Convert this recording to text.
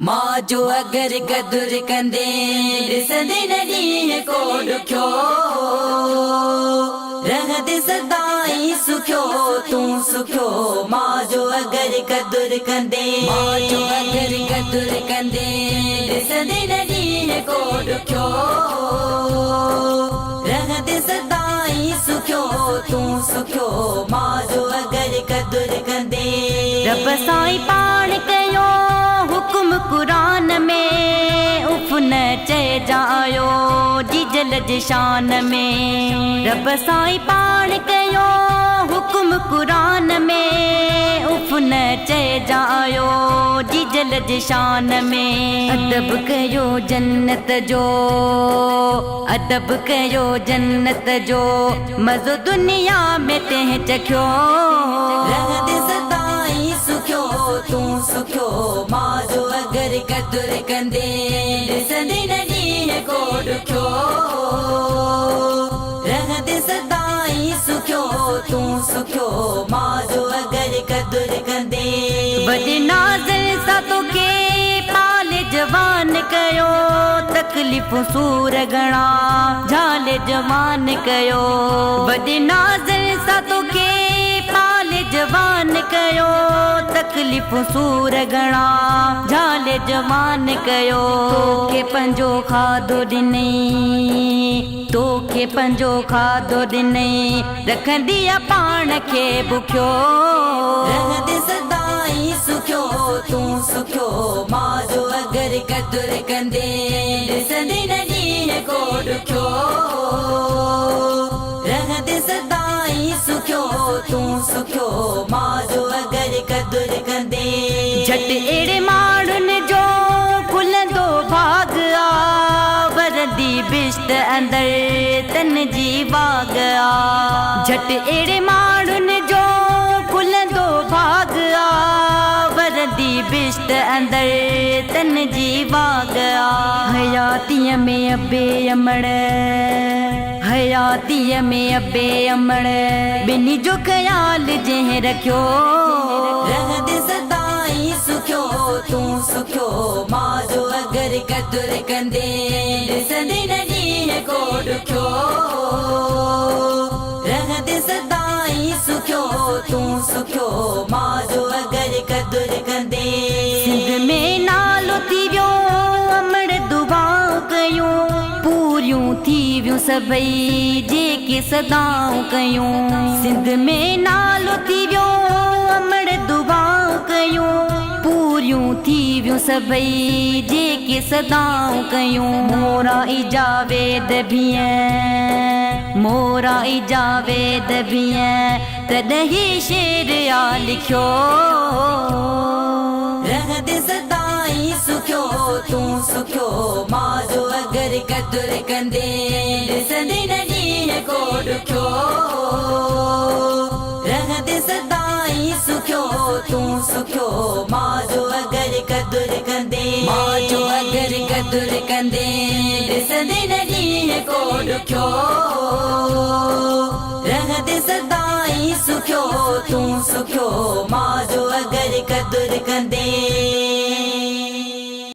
मां जो अगर कदुर कंदे ॾिसंदे न ॾींहं को ॾुखियो रहंदे सदाई सुखियो तूं सुखियो। मां जो अगर कदुर कंदे मां जो अगर कदुर कंदे ॾिसंदे न ॾींहं को ॾुखियो रहंदे सदाई सुखियो तूं सुखियो। मां जो अगर कदुर कंदे रब साईं पाण कयो हुक्म कुरान में उफ न चइजायो जीजल जी शान में। रब साईं पाण कयो हुक्म कुरान में उफ न चइजायो जीजल जी शान में। अदब कयो जन्नत जो अदब कयो जन्नत जो मज़ो दुनिया में तंहिं चखियो रहंदे सदाई सुखियो तूं सुखियो। मां जो अगर कदुर कंदे ॾिसंदे न ॾींहं को ॾुखियो रहंदे सदाई सुखियो तूं सुखियो। मां जो अगर कदुर कंदे वॾे नाज़र सां तोखे पाल जवान कयो तकलीफ़ूं सूर घणा झाल जवान कयो। वॾे नाज़र सां तोखे पाल जवान कयो तकलीफ़ूं सूर घणा झाल जवान कयो। तोखे पंहिंजो खाधो ॾिनई तोखे पंहिंजो खाधो ॾिनई रखंदी आहे पाण खे बुखियो रहंदे सदाई सुखियो तूं सुखियो। मां जो अगर कदुर कंदे ॾिसंदे न ॾींहं को ॾुखियो रहंदे सदाई सुखियो तूं सुखियो। मां जो अगर कदुर कंदे झटि अहिड़े माण्हुनि जो खुलंदो भाग आ वरंदी बिश्त अंदर तन जी बाग आ। झटि अहिड़े माण्हुनि जो खुलंदो भाग आ वरंदी बिश्त अंदर तन जी बाग आ। हयातीअ में अबे अमड़ हयातीअ में अबे अमड़ ॿिन्ही जो ख़्याल जंहिं रखियो रहंदे सदाई सुखियो तूं सुखियो। मां जो अगर कदुर कंदे ॾिसंदे न ॾींहं को ॾुखियो रहंदे सदाई सुखियो तूं सुखियो। मां जो अगर कदुर कंदे सिंध में नालो थी वियो अमड़ दुआऊं कयूं पूरियूं थी वियूं सभई जेके सदाऊं कयूं। सिंध में नालो थी वियो अमड़ दुआऊं कयूं पूरियूं थी वियूं सभई जेके सदाऊं कयूं। मोरा ई जावेद भियं मोरा ई जावेद भियं तॾहिं शेर आ लिखियो रहंदे सदाई सुखियो तूं सुखियो। मां जो अगर कदुर कंदे ॾिसंदे न ॾींहं को ॾुखियो रहंदे सदाई सुखियो तूं सुखियो। मां जो अगर कदुर कंदे मां जो अगर कदुर कंदे ॾिसंदे न ॾींहं को ॾुखियो रहंदे सदाई सुखियो तूं सुखियो। मां जो अगर कदुर कंदे